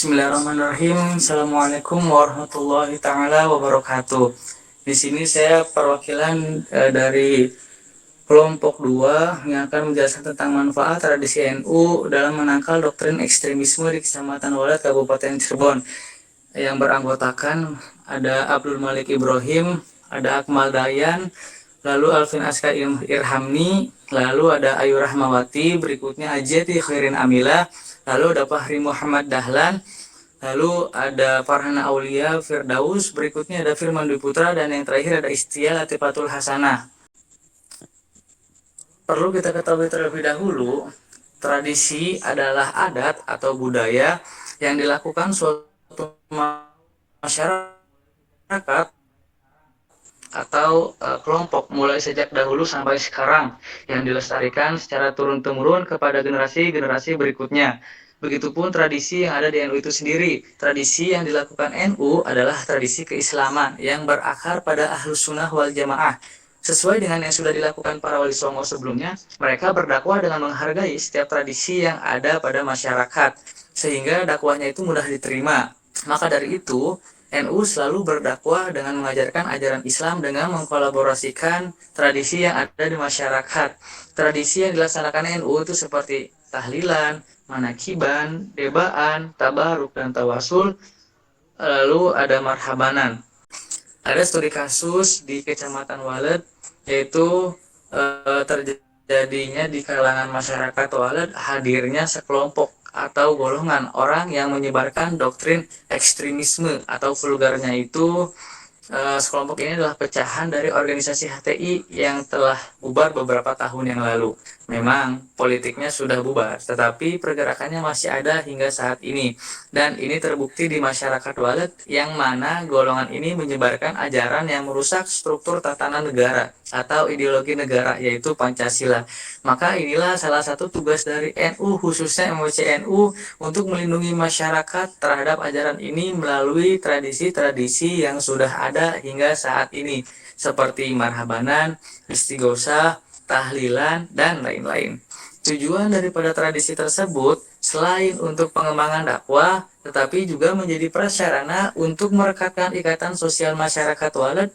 Bismillahirrahmanirrahim. Assalamualaikum warahmatullahi taala wabarakatuh. Di sini saya perwakilan dari kelompok 2 yang akan menjelaskan tentang manfaat tradisi NU dalam menangkal doktrin ekstremisme di Kecamatan Walet, Kabupaten Cirebon. Yang beranggotakan ada Abdul Malik Ibrahim, ada Akmal Dayan, lalu Alvin Askar Irhamni, lalu ada Ayu Rahmawati, berikutnya Ajeti Khairin Amila, lalu ada Fahri Muhammad Dahlan, lalu ada Farhana Aulia Firdaus, berikutnya ada Firman Dwi Putra, dan yang terakhir ada Istia Latifatul Hasanah. Perlu kita ketahui terlebih dahulu, tradisi adalah adat atau budaya yang dilakukan suatu masyarakat atau kelompok mulai sejak dahulu sampai sekarang, yang dilestarikan secara turun-temurun kepada generasi-generasi berikutnya. Begitupun tradisi yang ada di NU itu sendiri. Tradisi yang dilakukan NU adalah tradisi keislaman yang berakar pada Ahlus Sunnah wal Jamaah. Sesuai dengan yang sudah dilakukan para wali songo sebelumnya, mereka berdakwah dengan menghargai setiap tradisi yang ada pada masyarakat, sehingga dakwahnya itu mudah diterima. Maka dari itu, NU selalu berdakwah dengan mengajarkan ajaran Islam dengan mengkolaborasikan tradisi yang ada di masyarakat. Tradisi yang dilaksanakan NU itu seperti tahlilan, manakiban, debaan, tabaruk, dan tawasul, lalu ada marhabanan. Ada studi kasus di Kecamatan Walet, yaitu terjadinya di kalangan masyarakat Walet hadirnya sekelompok atau golongan orang yang menyebarkan doktrin ekstremisme, atau vulgarnya itu sekelompok ini adalah pecahan dari organisasi HTI yang telah bubar beberapa tahun yang lalu. Memang politiknya sudah bubar, tetapi pergerakannya masih ada hingga saat ini. Dan ini terbukti di masyarakat Walet, yang mana golongan ini menyebarkan ajaran yang merusak struktur tatanan negara atau ideologi negara, yaitu Pancasila. Maka inilah salah satu tugas dari NU, khususnya MUCNU, untuk melindungi masyarakat terhadap ajaran ini melalui tradisi-tradisi yang sudah ada hingga saat ini, seperti marhabanan, istighosah, tahlilan, dan lain-lain. Tujuan daripada tradisi tersebut selain untuk pengembangan dakwah, tetapi juga menjadi prasarana untuk merekatkan ikatan sosial masyarakat Walet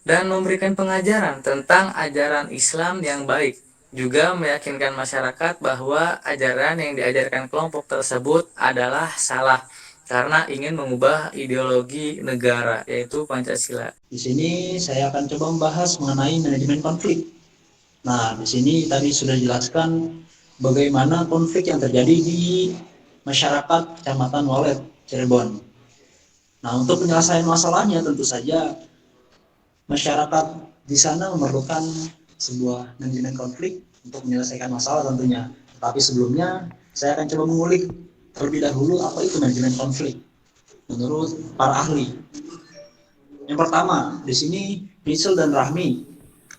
dan memberikan pengajaran tentang ajaran Islam yang baik. Juga meyakinkan masyarakat bahwa ajaran yang diajarkan kelompok tersebut adalah salah karena ingin mengubah ideologi negara, yaitu Pancasila. Di sini saya akan coba membahas mengenai manajemen konflik. Nah, di sini tadi sudah dijelaskan bagaimana konflik yang terjadi di masyarakat Kecamatan Walet, Cirebon. Nah, untuk penyelesaian masalahnya tentu saja masyarakat di sana memerlukan sebuah manajemen konflik untuk menyelesaikan masalah tentunya. Tapi sebelumnya saya akan coba mengulik terlebih dahulu apa itu manajemen konflik menurut para ahli. Yang pertama, di sini Mitchell dan Rahmi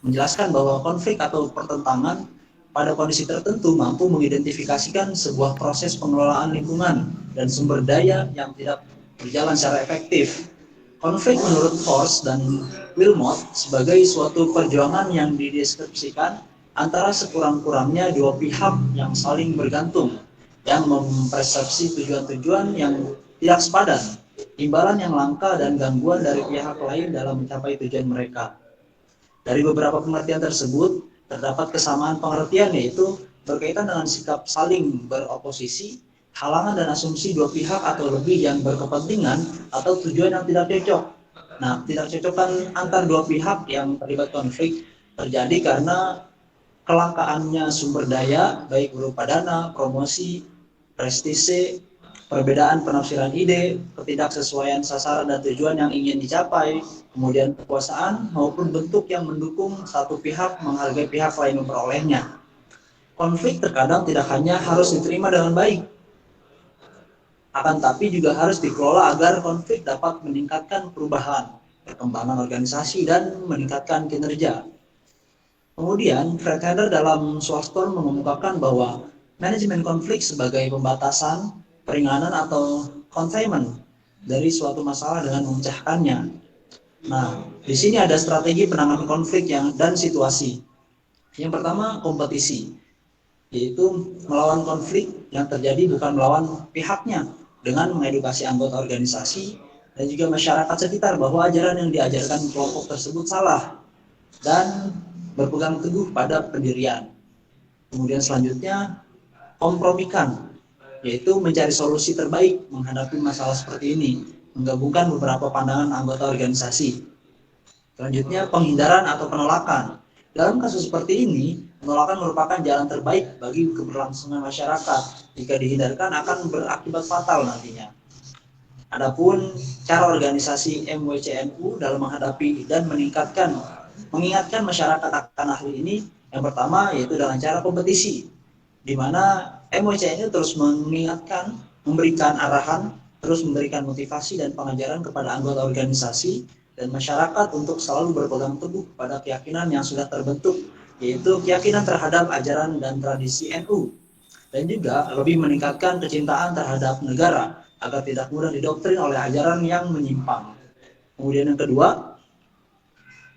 menjelaskan bahwa konflik atau pertentangan pada kondisi tertentu mampu mengidentifikasikan sebuah proses pengelolaan lingkungan dan sumber daya yang tidak berjalan secara efektif. Konflik menurut Force dan Wilmot sebagai suatu perjuangan yang dideskripsikan antara sekurang-kurangnya dua pihak yang saling bergantung, yang mempersepsi tujuan-tujuan yang tidak sepadan, imbalan yang langka, dan gangguan dari pihak lain dalam mencapai tujuan mereka. Dari beberapa pengertian tersebut, terdapat kesamaan pengertian, yaitu berkaitan dengan sikap saling beroposisi, halangan dan asumsi dua pihak atau lebih yang berkepentingan atau tujuan yang tidak cocok. Nah, tidak cocokan antar dua pihak yang terlibat konflik terjadi karena kelangkaannya sumber daya, baik berupa dana, promosi, prestise, perbedaan penafsiran ide, ketidaksesuaian sasaran dan tujuan yang ingin dicapai, kemudian kekuasaan maupun bentuk yang mendukung satu pihak menghargai pihak lain memperolehnya. Konflik terkadang tidak hanya harus diterima dengan baik, akan tapi juga harus dikelola agar konflik dapat meningkatkan perubahan, perkembangan organisasi, dan meningkatkan kinerja. Kemudian, Fred Heder dalam Swartstone mengemukakan bahwa manajemen konflik sebagai pembatasan, peringanan atau containment dari suatu masalah dengan memecahkannya. Nah, di sini ada strategi penanganan konflik dan situasi. Yang pertama, kompetisi, yaitu melawan konflik yang terjadi bukan melawan pihaknya, dengan mengedukasi anggota organisasi dan juga masyarakat sekitar bahwa ajaran yang diajarkan kelompok tersebut salah dan berpegang teguh pada pendirian. Kemudian selanjutnya kompromikan, yaitu mencari solusi terbaik menghadapi masalah seperti ini, menggabungkan beberapa pandangan anggota organisasi. Selanjutnya penghindaran atau penolakan. Dalam kasus seperti ini, penolakan merupakan jalan terbaik bagi keberlangsungan masyarakat. Jika dihindarkan akan berakibat fatal nantinya. Adapun cara organisasi MWCNU dalam menghadapi dan mengingatkan masyarakat akan hal ini, yang pertama yaitu dengan cara kompetisi, di mana MWCNU terus mengingatkan, memberikan arahan, terus memberikan motivasi dan pengajaran kepada anggota organisasi dan masyarakat untuk selalu berpegang teguh pada keyakinan yang sudah terbentuk, yaitu keyakinan terhadap ajaran dan tradisi NU, dan juga lebih meningkatkan kecintaan terhadap negara agar tidak mudah didoktrin oleh ajaran yang menyimpang. Kemudian yang kedua,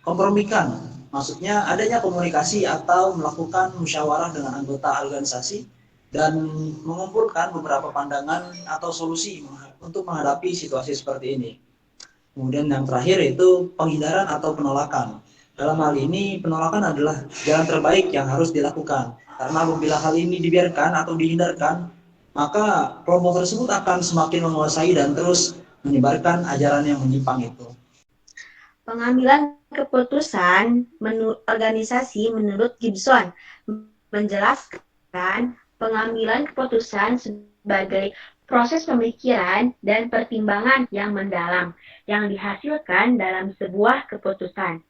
kompromikan, maksudnya adanya komunikasi atau melakukan musyawarah dengan anggota organisasi dan mengumpulkan beberapa pandangan atau solusi untuk menghadapi situasi seperti ini. Kemudian yang terakhir yaitu penghindaran atau penolakan. Dalam hal ini penolakan adalah jalan terbaik yang harus dilakukan, karena apabila hal ini dibiarkan atau dihindarkan, maka kelompok tersebut akan semakin menguasai dan terus menyebarkan ajaran yang menyimpang itu. Pengambilan keputusan organisasi menurut Gibson menjelaskan pengambilan keputusan sebagai proses pemikiran dan pertimbangan yang mendalam yang dihasilkan dalam sebuah keputusan.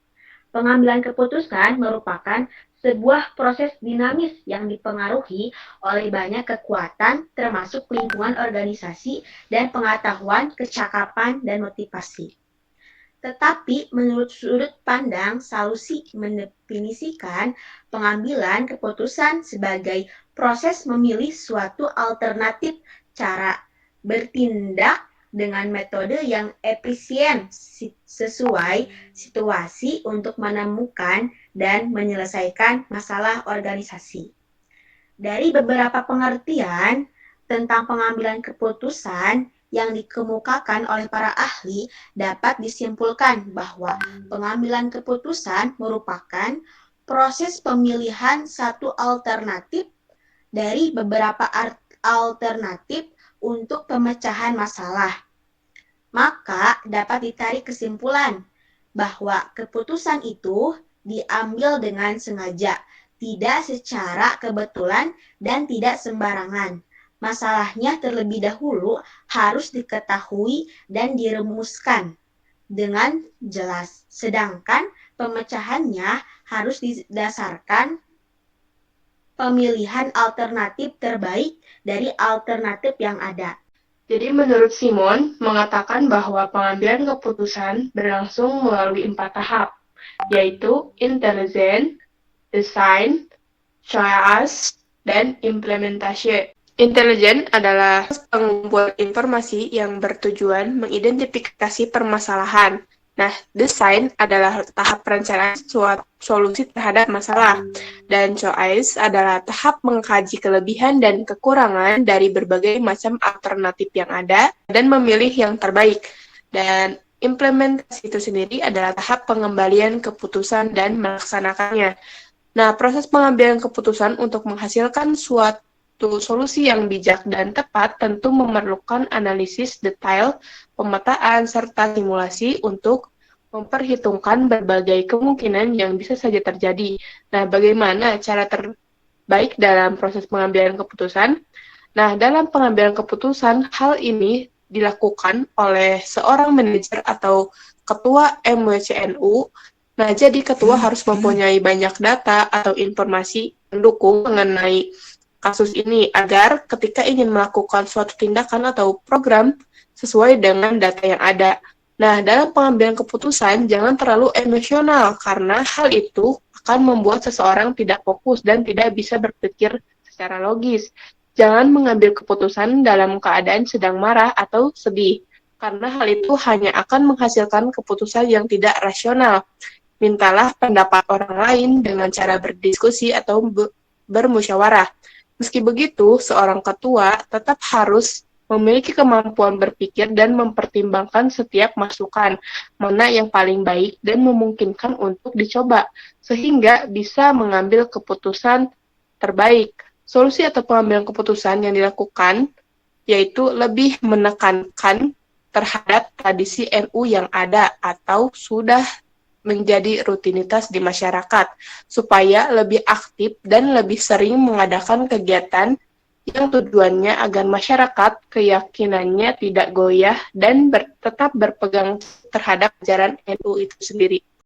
Pengambilan keputusan merupakan sebuah proses dinamis yang dipengaruhi oleh banyak kekuatan termasuk lingkungan organisasi dan pengetahuan, kecakapan, dan motivasi. Tetapi menurut sudut pandang Salusi mendefinisikan pengambilan keputusan sebagai proses memilih suatu alternatif cara bertindak dengan metode yang efisien sesuai situasi untuk menemukan dan menyelesaikan masalah organisasi. Dari beberapa pengertian tentang pengambilan keputusan yang dikemukakan oleh para ahli, dapat disimpulkan bahwa pengambilan keputusan merupakan proses pemilihan satu alternatif dari beberapa alternatif untuk pemecahan masalah. Maka dapat ditarik kesimpulan bahwa keputusan itu diambil dengan sengaja, tidak secara kebetulan dan tidak sembarangan. Masalahnya terlebih dahulu harus diketahui dan dirumuskan dengan jelas, sedangkan pemecahannya harus didasarkan pemilihan alternatif terbaik dari alternatif yang ada. Jadi menurut Simon mengatakan bahwa pengambilan keputusan berlangsung melalui 4 tahap, yaitu intelligence, design, choice, dan implementasi. Intelijen adalah pengumpulan informasi yang bertujuan mengidentifikasi permasalahan. Nah, desain adalah tahap perencanaan suatu solusi terhadap masalah. Dan choice adalah tahap mengkaji kelebihan dan kekurangan dari berbagai macam alternatif yang ada dan memilih yang terbaik. Dan implementasi itu sendiri adalah tahap pengembalian keputusan dan melaksanakannya. Nah, proses pengambilan keputusan untuk menghasilkan suatu solusi yang bijak dan tepat tentu memerlukan analisis detail, pemetaan, serta simulasi untuk memperhitungkan berbagai kemungkinan yang bisa saja terjadi. Nah, bagaimana cara terbaik dalam proses pengambilan keputusan? Nah, dalam pengambilan keputusan, hal ini dilakukan oleh seorang manajer atau ketua MWCNU. Nah, jadi ketua harus mempunyai banyak data atau informasi mendukung mengenai kasus ini agar ketika ingin melakukan suatu tindakan atau program sesuai dengan data yang ada. Nah, dalam pengambilan keputusan jangan terlalu emosional karena hal itu akan membuat seseorang tidak fokus dan tidak bisa berpikir secara logis. Jangan mengambil keputusan dalam keadaan sedang marah atau sedih karena hal itu hanya akan menghasilkan keputusan yang tidak rasional. Mintalah pendapat orang lain dengan cara berdiskusi atau bermusyawarah. Meski begitu, seorang ketua tetap harus memiliki kemampuan berpikir dan mempertimbangkan setiap masukan, mana yang paling baik dan memungkinkan untuk dicoba, sehingga bisa mengambil keputusan terbaik. Solusi atau pengambilan keputusan yang dilakukan yaitu lebih menekankan terhadap tradisi NU yang ada atau sudah menjadi rutinitas di masyarakat, supaya lebih aktif dan lebih sering mengadakan kegiatan yang tujuannya agar masyarakat keyakinannya tidak goyah dan tetap berpegang terhadap ajaran NU itu sendiri.